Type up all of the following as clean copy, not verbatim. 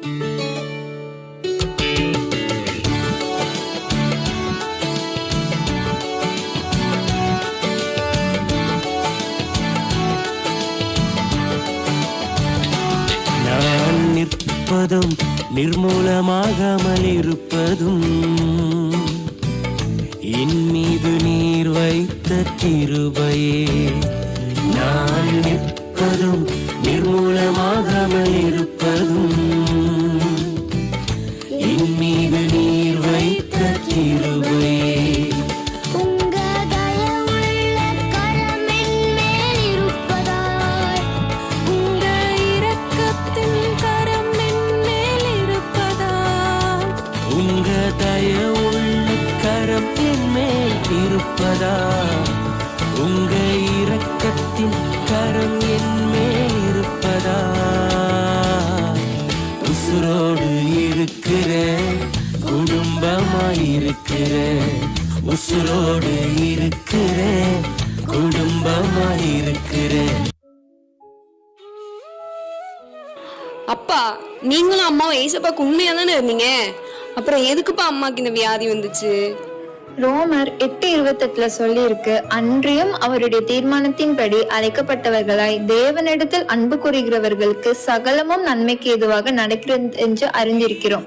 நான் நிற்பதும் நிர்மூலமாகாமல் இருப்பதும் என் மீது நீர் வைத்த கிருபையே. நான் நிற்பதும் நிர்மூலமாகாமல் இருப்பதும் என் மீது நீர் வைத்த கிருபையே. உங்க இரக்கத்தின் கரம் என் மேல் இருப்பதா, உசுரோடு இருக்கிற குடும்பமாயிருக்கிற, உசுரோடு இருக்கிற குடும்பமாயிருக்கிற. அப்பா, நீங்களும் அம்மாவும் ஏசப்பாக்கு உண்மையா தானே இருந்தீங்க, அப்புறம் எதுக்குப்பா அம்மாக்கு இந்த வியாதி வந்துச்சு? ரோமர் 8:28 சொல்லி இருக்கு, அன்றியும் அவருடைய தீர்மானத்தின்படி அழைக்கப்பட்டவர்களாய் தேவனிடத்தில் அன்பு கூறுகிறவர்களுக்கு சகலமும் நன்மைக்கு ஏதுவாக நடக்கிறது என்று அறிந்திருக்கிறோம்.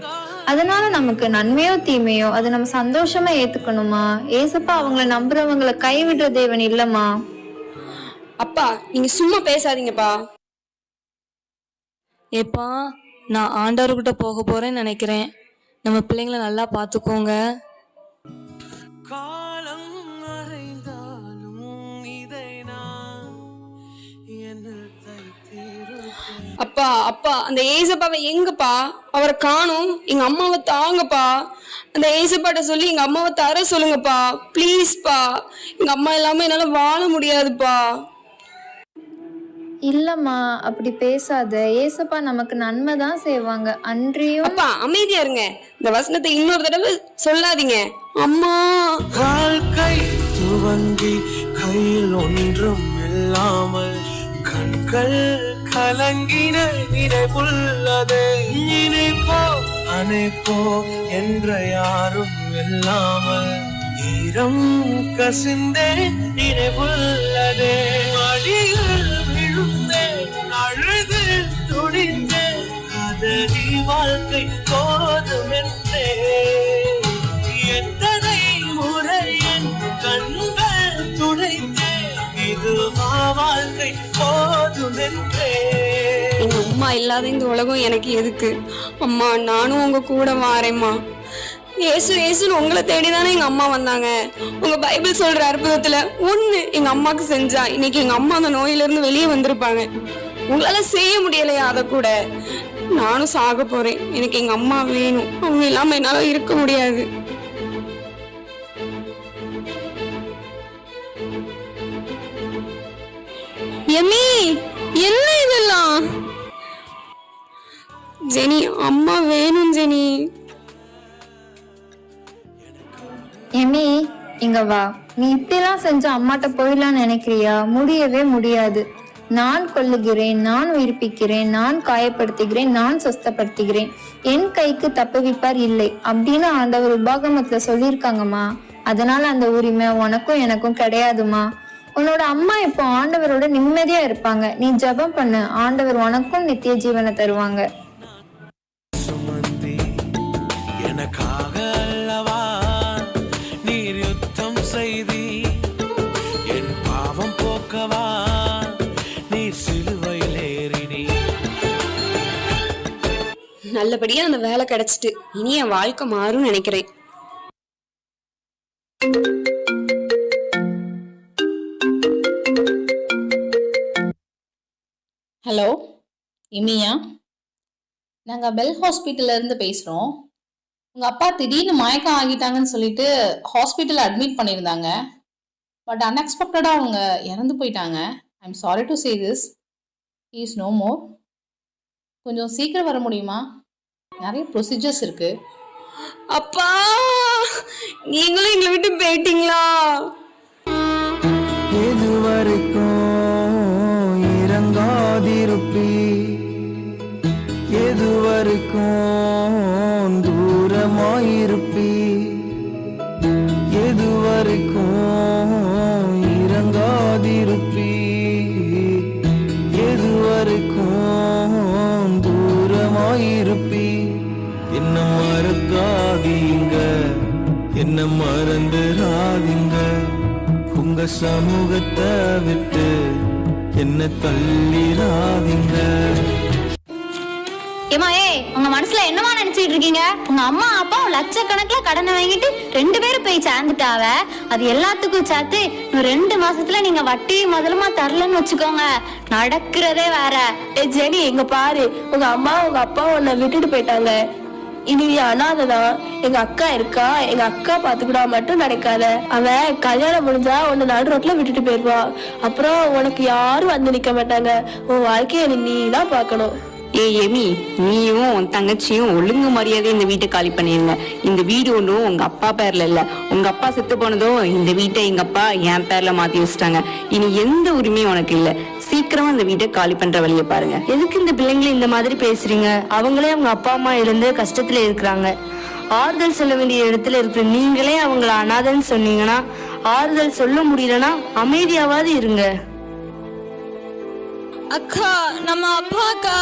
அதனால நமக்கு நன்மையோ தீமையோ அதை நம்ம சந்தோஷமா ஏத்துக்கணுமா? ஏசப்பா அவங்களை நம்புறவங்களை கைவிடுற தேவன் இல்லம்மா. அப்பா, நீங்க சும்மா பேசாதீங்கப்பா. ஏப்பா, நான் ஆண்டவர்கிட்ட போக போறேன்னு நினைக்கிறேன். நம்ம பிள்ளைங்களை நல்லா பாத்துக்கோங்க. அப்பா அப்பா, அந்த ஏசப்பாவை எங்கப்பா? அவரை காணும். எங்க அம்மாவை தாங்கப்பா. அந்த ஏசப்பாட்ட சொல்லி எங்க அம்மாவை தர சொல்லுங்கப்பா, பிளீஸ்பா. எங்க அம்மா இல்லாம என்னால வாழ முடியாதுப்பா. இல்லம்மா, அப்படி பேசாத. ஏசப்பா நமக்கு நன்மை தான் செய்வாங்க. அன்றியும் அப்பா அமைதியா இருங்க. இந்த வசனத்தை இன்னொரு தடவை சொல்லாதீங்க. அம்மா, வாழ்க்கை துவங்கி கையில் ஒன்றும் இல்லாமல் கண்கள் கலங்கின நினைவுள்ளதே. நினைப்போ அனைப்போ என்ற யாரும் இல்லாமல் ஈரம் கசிந்தே நினைவுள்ளதே. அடிகள் விழுந்தேன், அழுது துடித்தேன், கதறி வாழ்க்கை போதும் என்றே. எத்தனை முறை என் கண்கள் துடைத்தேன், இதுவா வாழ்க்கை போதும் என்றே. எங்க அம்மா இல்லாத இந்த உலகம் எனக்கு எதுக்கு? அம்மா, நானும் உங்க கூட வாரேம்மா. ஏசு ஏசுன்னு உங்களை தேடிதானே எங்க அம்மா வந்தாங்க. உங்க பைபிள் சொல்ற அற்புதத்துல ஒண்ணு எங்க அம்மாக்கு செஞ்சா இன்னைக்கு எங்க அம்மா அந்த நோயில இருந்து வெளியே வந்திருப்பாங்க. உங்களால செய்ய முடியலையா? அத கூட நானும் சாக போறேன். எனக்கு எங்க அம்மா வேணும். அவங்க இல்லாம என்னால இருக்க முடியாது. எம்மி, என்ன இதெல்லாம்? ஜெனி, அம்மா வேணும் ஜெனி. எமி, இங்க வா. நீ இப்படிலாம் செஞ்ச அம்மாட்ட போயிடலான்னு நினைக்கிறியா? முடியவே முடியாது. நான் கொல்லுகிறேன், நான் உயிர்ப்பிக்கிறேன், நான் காயப்படுத்துகிறேன், நான் சொஸ்தப்படுத்துகிறேன், என் கைக்கு தப்புவிப்பார் இல்லை அப்படின்னு ஆண்டவர் உபாகமத்துல சொல்லியிருக்காங்கம்மா. அதனால அந்த உரிமை உனக்கும் எனக்கும் கிடையாதுமா. உன்னோட அம்மா இப்போ ஆண்டவரோட நிம்மதியா இருப்பாங்க. நீ ஜெபம் பண்ணு, ஆண்டவர் உனக்கும் நித்திய ஜீவனை தருவாங்க. நல்லபடியா அந்த வேலை கிடைச்சிட்டு இனி என் வாழ்க்கை மாறும் நினைக்கிறேன். ஹலோ இமியா, நாங்கள் பெல் ஹாஸ்பிட்டல்ல இருந்து பேசுகிறோம். உங்கள் அப்பா திடீர்னு மயக்கம் ஆகிட்டாங்கன்னு சொல்லிட்டு ஹாஸ்பிட்டல் அட்மிட் பண்ணியிருந்தாங்க. பட் அன்எக்ஸ்பெக்டடாக அவங்க இறந்து போயிட்டாங்க. I am sorry to say this. He is no more. கொஞ்சம் சீக்கிரம் வர முடியுமா? நிறைய ப்ரொசீஜர்ஸ் இருக்கு. அப்பா, நீங்களும் எங்களை விட்டு போயிட்டீங்களா? இது வரைக்கும் இறங்காதிருப்பி, எதுவரைக்கும் தூரமாயிருப்பி, எதுவரைக்கும் இறங்காதிருப்பி, எதுவரைக்கும் தூரமாயிருப்பி. என்ன மறக்காதீங்க, என்ன மறந்துடாதீங்க, உங்க சமூகத்தை விட்டு என்ன தள்ளிடாதீங்க. ஏமா உங்க மனசுல என்னமா நினைச்சிட்டு இருக்கீங்க? உங்க அம்மா அப்பா லட்சக்கணக்குல கடனை வாங்கிட்டு 2 பேரும் போய் சேர்ந்துட்டாவ. அது எல்லாத்துக்கும் சேர்த்து இன்னும் 2 மாசத்துல நீங்க வட்டி முதலுமா தரலன்னு வச்சுக்கோங்க, நடக்கிறதே வேற. ஜெனி, எங்க பாரு, உங்க அம்மா உங்க அப்பா உன்னை விட்டுட்டு போயிட்டாங்க. இனி நீ அனாதைதான். எங்க அக்கா இருக்கா, எங்க அக்கா பாத்துக்கிட்டா மட்டும் நினைக்காத. அவன் கல்யாணம் முடிஞ்சா உன்னை நடு ரோட்ல விட்டுட்டு போயிடுவா. அப்புறம் உனக்கு யாரும் வந்து நிக்க மாட்டாங்க. உன் வாழ்க்கைய நீ தான் பாக்கணும். எமி, நீயும் உன் தங்கச்சியும் ஒழுங்கு மரியாதை இந்த வீட்டை காலி பண்ணிருங்க. இந்த வீடு ஒன்றும் உங்க அப்பா பேர்ல இல்ல. உங்க அப்பா செத்து போனதும் இந்த வீட்டை எங்க அப்பா என் பேர்ல மாத்தி வச்சுட்டாங்க. இனி எந்த உரிமையும் உனக்கு இல்ல. சீக்கிரமா இந்த வீட்டை காலி பண்ற வழியை பாருங்க. எதுக்கு இந்த பிள்ளைங்களை இந்த மாதிரி பேசுறீங்க? அவங்களே அவங்க அப்பா அம்மா இருந்து கஷ்டத்துல இருக்கிறாங்க. ஆறுதல் சொல்ல வேண்டிய இடத்துல இருக்கிற நீங்களே அவங்கள அனாதைன்னு சொன்னீங்கன்னா, ஆறுதல் சொல்ல முடியலன்னா அமைதியாவது இருங்க. அக்கா, நம்ம அப்பாக்கா,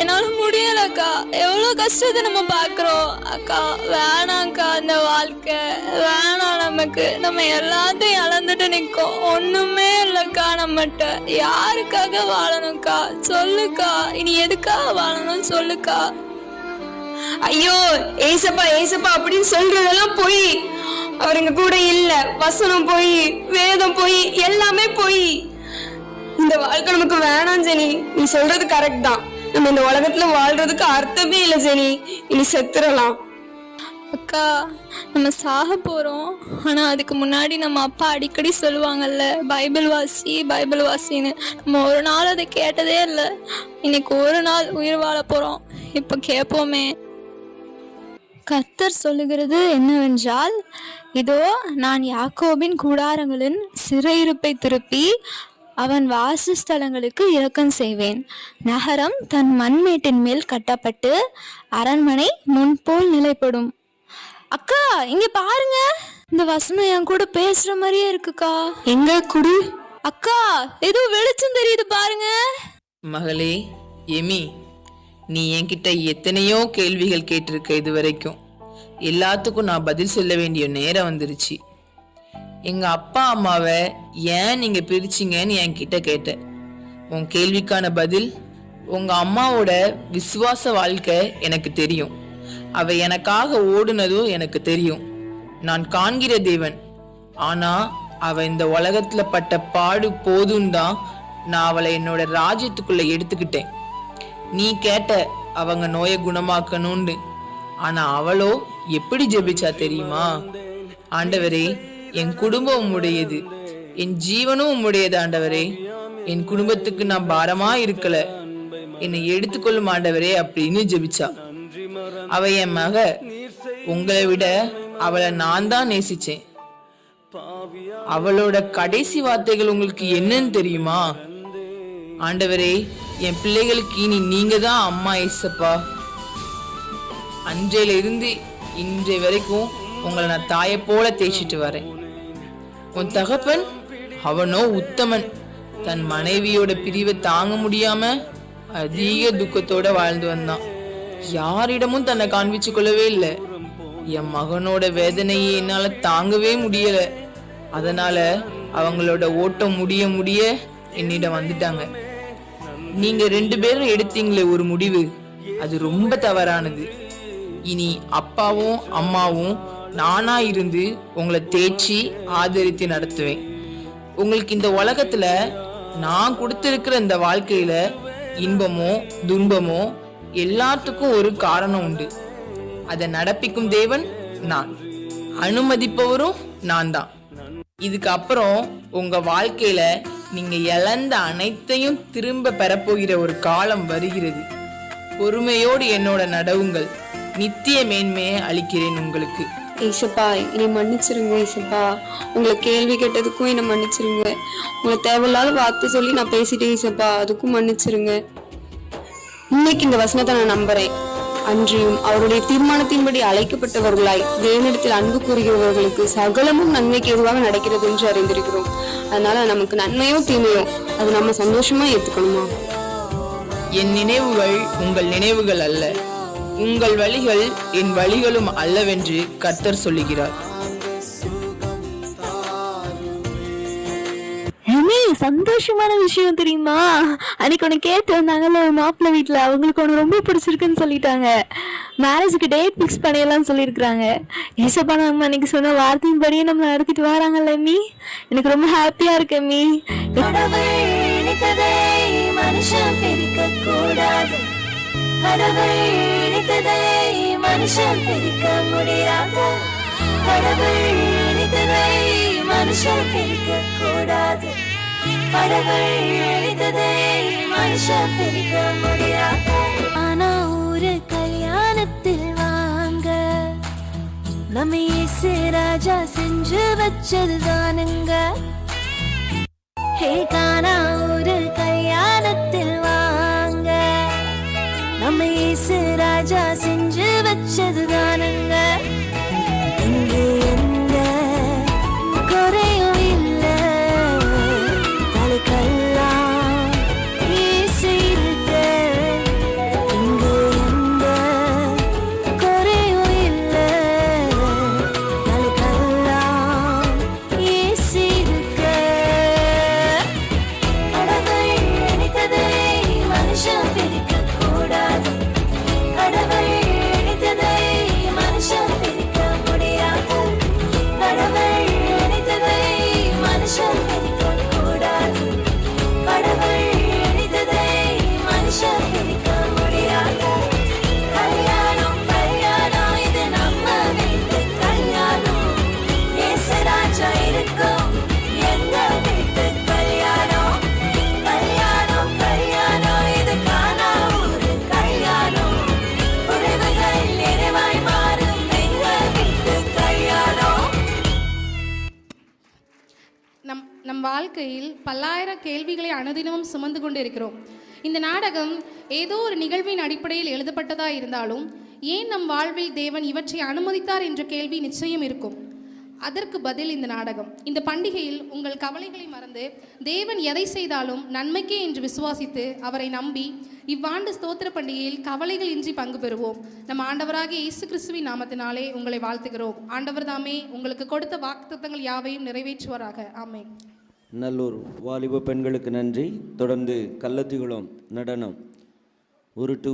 என்னால முடியலக்கா. எவ்வளவு கஷ்டத்தை நம்ம பாக்குறோம். அக்கா வேணாம்க்கா, இந்த வாழ்க்கை வேணாம் நமக்கு. நம்ம எல்லாத்தையும் இழந்துட்டு நிக்கோம். ஒண்ணுமே இல்லக்கா நம்மகிட்ட. யாருக்காக வாழணும்க்கா? சொல்லுக்கா, இனி எதுக்காக வாழணும்னு சொல்லுக்கா. ஐயோ ஏசப்பா ஏசப்பா அப்படின்னு சொல்றதெல்லாம் போய். அவருங்க கூட இல்ல. வசனம் போய், வேதம் போய், எல்லாமே போய். இந்த வாழ்க்கை நமக்கு வேணாம் ஜெனி. நீ சொல்றது கரெக்ட் தான். நம்ம இந்த உலகத்துல வாழ்றதுக்கு அர்த்தமே இல்லை ஜெனி. இனி செத்துறலாம். அக்கா, நம்ம சாக போறோம். ஆனா அதுக்கு முன்னாடி நம்ம அப்பா அடிக்கடி சொல்லுவாங்கல்ல, பைபிள் வாசி பைபிள் வாசின்னு. நம்ம ஒரு நாள் அதை கேட்டதே இல்லை. இன்னைக்கு ஒரு நாள் உயிர் வாழ போறோம். இப்ப கேட்போமே. கர்த்தர் சொல்லுகிறது என்னவென்றால், இதோ நான் யாக்கோபின் கூடாரங்களின் சிறையிருப்பை திருப்பி அவன் வாசஸ்தலங்களுக்கு இரக்கம் செய்வேன். நகரம் தன் மண்மேட்டின் மேல் கட்டப்பட்டு அரண்மனை முன்போல் நிலைப்படும். அக்கா, இங்க பாருங்க, இந்த வசனம் என் கூட பேசுற மாதிரியே இருக்குக்கா. எங்க குடி? அக்கா, ஏதோ வெளிச்சம் தெரியுது பாருங்க. மகளே எமி, நீ என்கிட்ட எத்தனையோ கேள்விகள் கேட்டிருக்க. இது வரைக்கும் எல்லாத்துக்கும் நான் பதில் சொல்ல வேண்டிய நேரம் வந்துருச்சு. எங்க அப்பா அம்மாவை ஏன் நீங்க பிரிச்சிங்கன்னு என்கிட்ட கேட்ட. உன் கேள்விக்கான பதில், உங்க அம்மாவோட விசுவாச வாழ்க்கை எனக்கு தெரியும். அவ எனக்காக ஓடுனதும் எனக்கு தெரியும். நான் காண்கிற தேவன். ஆனா அவ இந்த உலகத்துல பட்ட பாடு போதும் தான் நான் அவளை என்னோட ராஜ்யத்துக்குள்ள எடுத்துக்கிட்டேன். நீ கேட்ட அவங்க நோயை குணமாக்கணும்னு. ஆனா அவளோ எப்படி ஜெபிச்சா தெரியுமா? ஆண்டவரே, என் குடும்பம் உம்முடையது, என் ஜீவனும் உம்முடையது. ஆண்டவரே, என் குடும்பத்துக்கு நான் பாரமா இருக்கல, என்னை எடுத்துக்கொள்ளும் ஆண்டவரே அப்படின்னு ஜெபிச்சா. அவ என் மக. உங்களை விட அவளை நான் தான் நேசிச்சேன். அவளோட கடைசி வார்த்தைகள் உங்களுக்கு என்னன்னு தெரியுமா? ஆண்டவரே, என் பிள்ளைகளுக்கு இனி நீங்க தான் அம்மா ஏசப்பா. அன்றையில இருந்து இன்றைய வரைக்கும் உங்களை நான் தாயை போல தேய்ச்சிட்டு வரேன். உன் தகப்பன் அவனோ உத்தமன். தன் மனைவியோட பிரிவை தாங்க முடியாம அதிக துக்கத்தோட வாழ்ந்து வந்தான். யாரிடமும் தன்னை காண்பிச்சு கொள்ளவே இல்லை. என் மகனோட வேதனையை என்னால தாங்கவே முடியல. அதனால அவங்களோட ஓட்டம் முடிய முடிய என்னிடம் வந்துட்டாங்க. நீங்க 2 பேரும் எடுத்தீங்களே ஒரு முடிவு, அது ரொம்ப தவறானது. இனி அப்பாவும் அம்மாவும் நானா இருந்து உங்களை தேய்ச்சி ஆதரித்து நடத்துவேன். உங்களுக்கு இந்த உலகத்துல நான் கொடுத்திருக்கிற இந்த வாழ்க்கையில இன்பமோ துன்பமோ எல்லாத்துக்கும் ஒரு காரணம் உண்டு. அதை நடப்பிக்கும் தேவன் நான், அனுமதிப்பவரும் நான் தான். இதுக்கு அப்புறம் உங்க வாழ்க்கையில நீங்க இழந்த அனைத்தையும் திரும்ப பெறப்போகிற ஒரு காலம் வருகிறது. பொறுமையோடு என்னோட நடவுங்கள். நித்திய மேன்மையை அளிக்கிறேன் உங்களுக்கு. ஏசப்பா, என்னை மன்னிச்சிருங்க ஏசப்பா. உங்களை கேள்வி கேட்டதுக்கும் என்னை மன்னிச்சிருங்க. உங்களை தேவையில்லாத வார்த்தை சொல்லி நான் பேசிட்டேன் ஏசப்பா, அதுக்கும் மன்னிச்சிருங்க. இன்னைக்கு இந்த வசனத்தை நான் நம்புறேன். அன்றியும் அவருடைய தீர்மானத்தின்படி அழைக்கப்பட்டவர்களாய் தேவனிடத்தில் அன்பு கூறுகிறவர்களுக்கு சகலமும் நன்மைக்கு எதுவாக நடக்கிறது என்று அறிந்திருக்கிறோம். அதனால நமக்கு நன்மையோ தீமையோ அது நம்ம சந்தோஷமா ஏத்துக்கணுமா? என் நினைவுகள் உங்கள் நினைவுகள் அல்ல, உங்கள் வழிகள் என் வழிகளும் அல்லவென்று கர்த்தர் சொல்லுகிறார். சந்தோஷமான விஷயம் தெரியுமா? அன்னைக்கு உனக்கு கேட்டு வந்தாங்கல்ல ஒரு மாப்பிள்ளை வீட்டுல, அவங்களுக்கு உனக்கு ரொம்ப பிடிச்சிருக்குன்னு சொல்லிட்டாங்க. மேரேஜுக்கு டேட் ஃபிக்ஸ் பண்ணிடலாம் சொல்லியிருக்கிறாங்க. ஏசப்பா நம்ம அன்னைக்கு சொன்ன வார்த்தையின் படியே நம்ம நடத்திட்டு வராங்கல்ல மீ. எனக்கு ரொம்ப ஹாப்பியா இருக்கு மீ. மனுஷன் பிரிக்க கூடாது, கடவுள் இணைத்ததை மனுஷன் பிரிக்க முடியாது. கடவுள் இணைத்ததை மனுஷன் பிரிக்க கூடாது, கடவுள் இணைத்ததை மனுஷன் பிரிக்க முடியாது. ஆனா ஒரு கல்யாணத்தில் வாங்க நம்ம இயேசு ராஜா செஞ்சு வச்சது தானுங்க. ஹே கானா ஒரு கல்யாணத்தில் வாங்க நம்ம இயேசு ராஜா செஞ்சு வச்சது தானுங்க. இங்கே எந்த குறையும் இல்ல, தலைக்கெல்லாம் இயேசு இருக்க. இங்கே எந்த குறையும் இல்ல, தலைக்கெல்லாம் இயேசு இருக்க. கடவுள் இணைத்ததை மனுஷன் பிரிக்க கூடாது, கடவுள் இணைத்ததை மனுஷன் பிரிக்க முடியாது. கடவுள் இணைத்ததை மனுஷன் பிரிக்க கூடாது, கடவுள் இணைத்ததை மனுஷன் பிரிக்க முடியாது. கல்யாணம் கல்யாணம் இது நம்ம வீட்டு கல்யாணம், இயேசு ராஜா இருக்கும் எங்க வீட்டு கல்யாணம். கல்யாணம் கல்யாணம் இது காணா ஒரு கல்யாணம், உறவுகள் நிறைவாய் மாறும் எங்க வீட்டு கல்யாணம். நம் வாழ்க்கையில் பல்லாயிரம் கேள்விகளை அனுதினமும் சுமந்து கொண்டு இருக்கிறோம். இந்த நாடகம் ஏதோ ஒரு நிகழ்வின் அடிப்படையில் எழுதப்பட்டதா இருந்தாலும் ஏன் நம் வாழ்வில் தேவன் இவற்றை அனுமதித்தார் என்ற கேள்வி நிச்சயம் இருக்கும். அதற்கு பதில் இந்த நாடகம். இந்த பண்டிகையில் உங்கள் கவலைகளை மறந்து தேவன் எதை செய்தாலும் நன்மைக்கே என்று விசுவாசித்து அவரை நம்பி இவ்வாண்டு ஸ்தோத்திர பண்டிகையில் கவலைகள் இன்றி பங்கு பெறுவோம். நம் ஆண்டவராகிய இயேசு கிறிஸ்துவின் நாமத்தினாலே உங்களை வாழ்த்துகிறோம். ஆண்டவர் தாமே உங்களுக்கு கொடுத்த வாக்குத்தத்தங்கள் யாவையும் நிறைவேற்றுவாராக. ஆமென். நல்லூர் வாலிப பெண்களுக்கு நன்றி. தொடர்ந்து கள்ளத்திகுளம் நடனம் உருட்டு